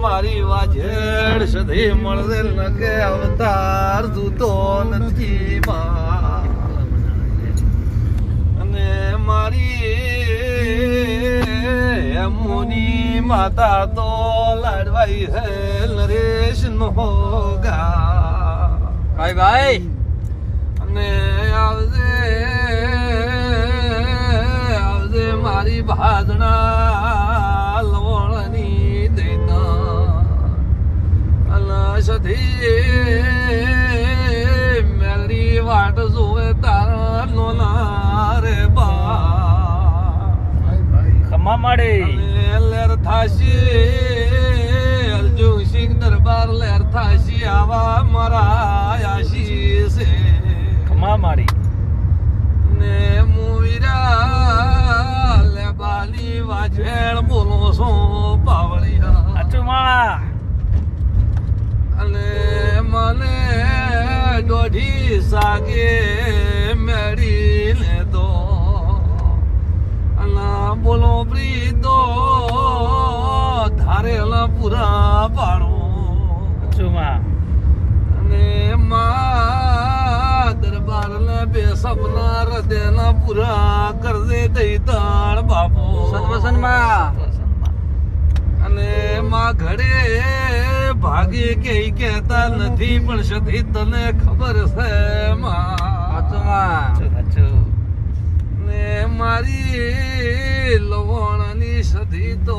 મારી વાજેડ સધી મળે ન કે અવતાર જૂતો નથી અને મારી મુની માતા તો લાડવાઈ હે નરેશ નો ગા ભાઈ અને આવજે આવજે મારી ભાજણા લવણની દેતા અલા સધી મેરી વાટ જોવે તારા નોના રે બા ખમા માડી લેર થાશી અર્જુ સિંહ દરબાર લેર થાશી આવા મારા આશીષ ખમા માડી ને મુવીરા લેબાની વાજેણ બોલો છો પાવળિયા અચુમા અને મને દોઢી સાગે મેળી લે દો અને બોલો પ્રીતો ધારેલા પૂરા પાડો અચુમા અને મા દરબાર ને બે સપના હૃદયના પૂરા કરજે દઈતાણ બાપો સન્મસનમાં અને માં ઘડે ભાગે કે કહેતા નથી પણ સધી તને ખબર છે માં ને મારી લવણની સધી તો